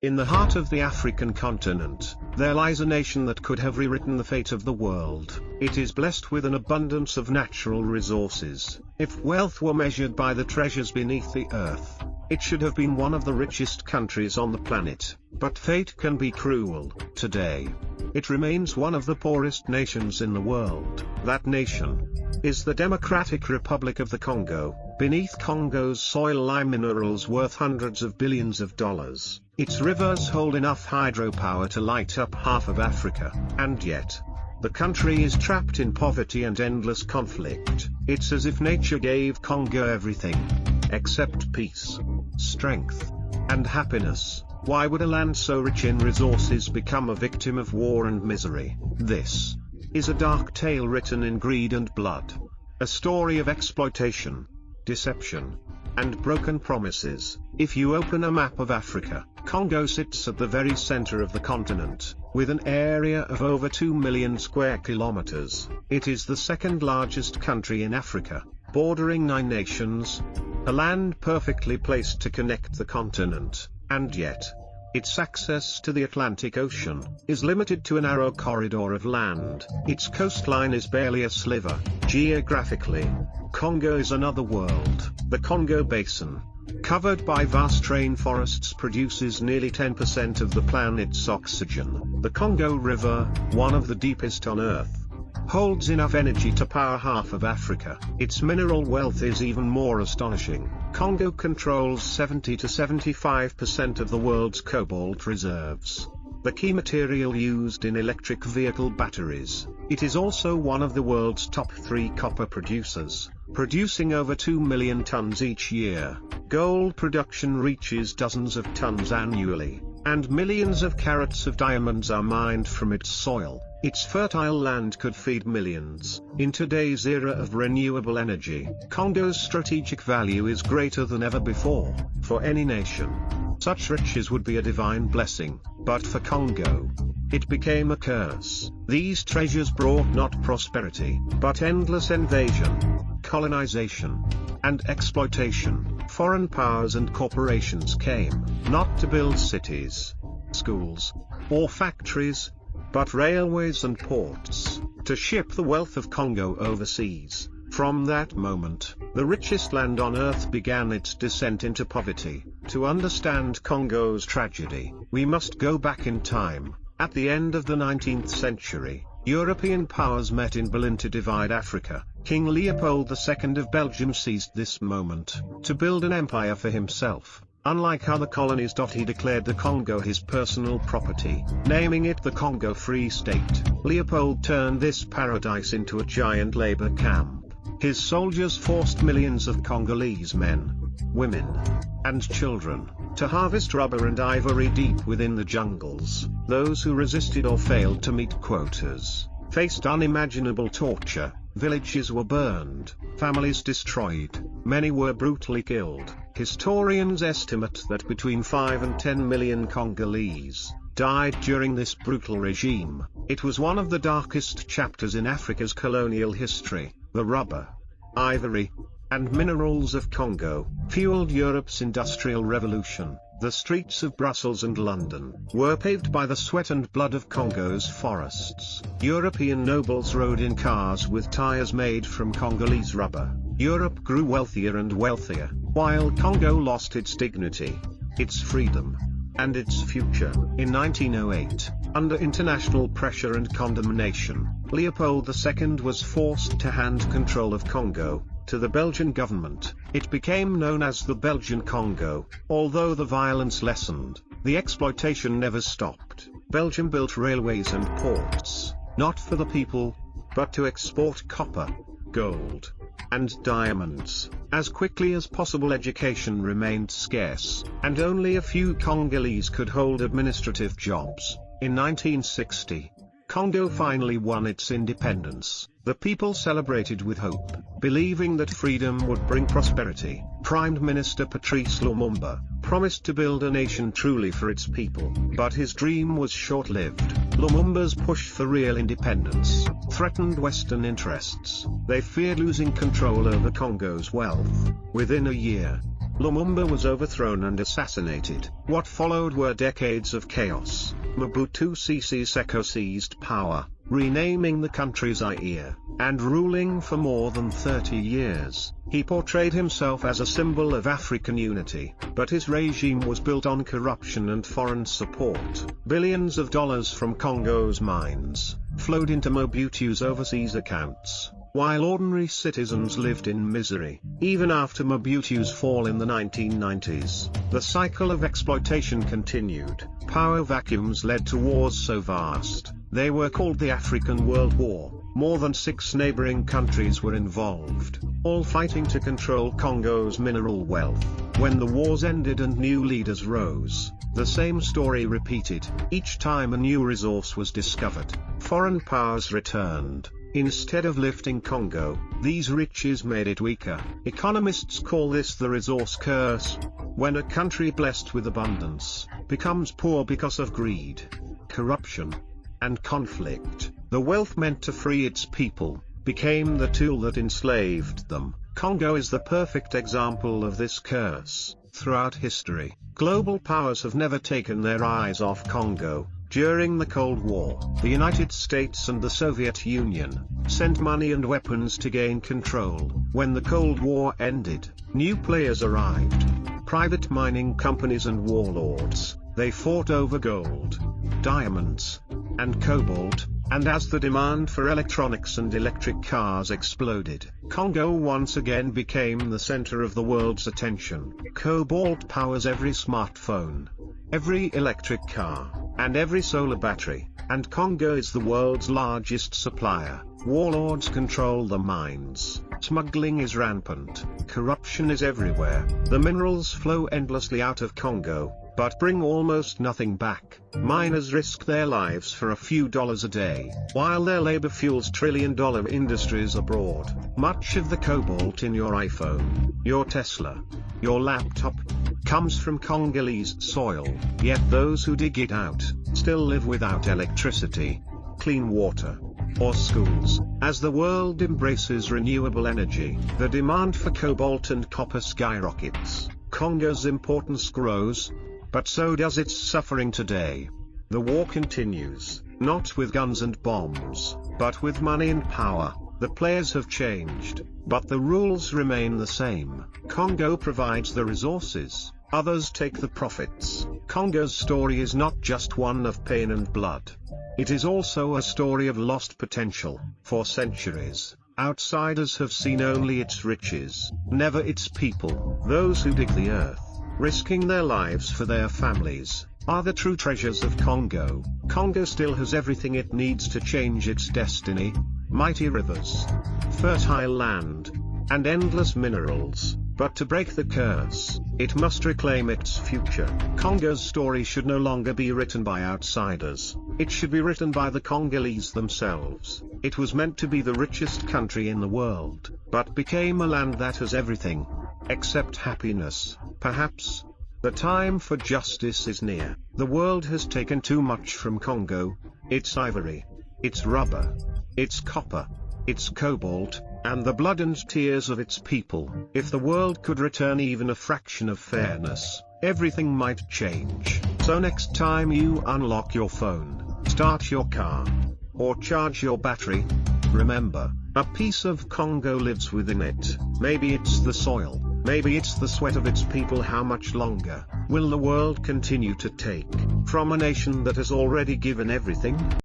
In the heart of the African continent, there lies a nation that could have rewritten the fate of the world. It is blessed with an abundance of natural resources. If wealth were measured by the treasures beneath the earth, it should have been one of the richest countries on the planet. But fate can be cruel. Today, it remains one of the poorest nations in the world. That nation is the Democratic Republic of the Congo. Beneath Congo's soil lie minerals worth hundreds of billions of dollars. Its rivers hold enough hydropower to light up half of Africa. And yet, the country is trapped in poverty and endless conflict. It's as if nature gave Congo everything, except peace, strength, and happiness. Why would a land so rich in resources become a victim of war and misery? This is a dark tale written in greed and blood. A story of exploitation, deception, and broken promises. If you open a map of Africa, Congo sits at the very center of the continent, with an area of over 2 million square kilometers. It is the second largest country in Africa, bordering 9 nations, a land perfectly placed to connect the continent, and yet, its access to the Atlantic Ocean is limited to a narrow corridor of land. Its coastline is barely a sliver. Geographically, Congo is another world. The Congo Basin, covered by vast rainforests, produces nearly 10% of the planet's oxygen. The Congo River, one of the deepest on Earth, holds enough energy to power half of Africa. Its mineral wealth is even more astonishing. Congo controls 70 to 75% of the world's cobalt reserves, the key material used in electric vehicle batteries. It is also one of the world's top 3 copper producers, producing over 2 million tons each year. Gold production reaches dozens of tons annually, and millions of carats of diamonds are mined from its soil. Its fertile land could feed millions. In today's era of renewable energy, Congo's strategic value is greater than ever before. For any nation, such riches would be a divine blessing, but for Congo, it became a curse. These treasures brought not prosperity, but endless invasion, colonization, and exploitation. Foreign powers and corporations came, not to build cities, schools, or factories, but railways and ports, to ship the wealth of Congo overseas. From that moment, the richest land on earth began its descent into poverty. To understand Congo's tragedy, we must go back in time. At the end of the 19th century, European powers met in Berlin to divide Africa. King Leopold II of Belgium seized this moment to build an empire for himself. Unlike other colonies, he declared the Congo his personal property, naming it the Congo Free State. Leopold turned this paradise into a giant labor camp. His soldiers forced millions of Congolese men, women, and children to harvest rubber and ivory deep within the jungles. Those who resisted or failed to meet quotas faced unimaginable torture. Villages were burned, families destroyed, many were brutally killed. Historians estimate that between 5 and 10 million Congolese died during this brutal regime. It was one of the darkest chapters in Africa's colonial history. The rubber, ivory, and minerals of Congo fueled Europe's industrial revolution. The streets of Brussels and London were paved by the sweat and blood of Congo's forests. European nobles rode in cars with tires made from Congolese rubber. Europe grew wealthier and wealthier, while Congo lost its dignity, its freedom, and its future. In 1908, under international pressure and condemnation, Leopold II was forced to hand control of Congo to the Belgian government. It became known as the Belgian Congo. Although the violence lessened, the exploitation never stopped. Belgium built railways and ports, not for the people, but to export copper, gold, and diamonds. As quickly as possible, education remained scarce, and only a few Congolese could hold administrative jobs. In 1960, Congo finally won its independence. The people celebrated with hope, believing that freedom would bring prosperity. Prime Minister Patrice Lumumba promised to build a nation truly for its people, but his dream was short-lived. Lumumba's push for real independence threatened Western interests. They feared losing control over Congo's wealth. Within a year, Lumumba was overthrown and assassinated. What followed were decades of chaos. Mobutu Sese Seko seized power, renaming the country Zaire, and ruling for more than 30 years. He portrayed himself as a symbol of African unity, but his regime was built on corruption and foreign support. Billions of dollars from Congo's mines flowed into Mobutu's overseas accounts, while ordinary citizens lived in misery. Even after Mobutu's fall in the 1990s, the cycle of exploitation continued. Power vacuums led to wars so vast, they were called the African World War. More than 6 neighboring countries were involved, all fighting to control Congo's mineral wealth. When the wars ended and new leaders rose, the same story repeated. Each time a new resource was discovered, foreign powers returned. Instead of lifting Congo, these riches made it weaker. Economists call this the resource curse. When a country blessed with abundance becomes poor because of greed, corruption, and conflict, the wealth meant to free its people became the tool that enslaved them. Congo is the perfect example of this curse. Throughout history, global powers have never taken their eyes off Congo. During the Cold War, the United States and the Soviet Union sent money and weapons to gain control. When the Cold War ended, new players arrived. Private mining companies and warlords. They fought over gold, diamonds, and cobalt, and as the demand for electronics and electric cars exploded, Congo once again became the center of the world's attention. Cobalt powers every smartphone, every electric car, and every solar battery, and Congo is the world's largest supplier. Warlords control the mines, smuggling is rampant, corruption is everywhere. The minerals flow endlessly out of Congo, but bring almost nothing back. Miners risk their lives for a few dollars a day, while their labor fuels trillion-dollar industries abroad. Much of the cobalt in your iPhone, your Tesla, your laptop, comes from Congolese soil, yet those who dig it out still live without electricity, clean water, or schools. As the world embraces renewable energy, the demand for cobalt and copper skyrockets. Congo's importance grows, but so does its suffering today. The war continues, not with guns and bombs, but with money and power. The players have changed, but the rules remain the same. Congo provides the resources, others take the profits. Congo's story is not just one of pain and blood. It is also a story of lost potential. For centuries, outsiders have seen only its riches, never its people. Those who dig the earth, risking their lives for their families, are the true treasures of Congo. Congo still has everything it needs to change its destiny: mighty rivers, fertile land, and endless minerals. But to break the curse, it must reclaim its future. Congo's story should no longer be written by outsiders. It should be written by the Congolese themselves. It was meant to be the richest country in the world, but became a land that has everything except happiness. Perhaps the time for justice is near. The world has taken too much from Congo: its ivory, its rubber, its copper, its cobalt, and the blood and tears of its people. If the world could return even a fraction of fairness, everything might change. So next time you unlock your phone, start your car, or charge your battery, remember, a piece of Congo lives within it. Maybe it's the soil, maybe it's the sweat of its people. How much longer will the world continue to take from a nation that has already given everything?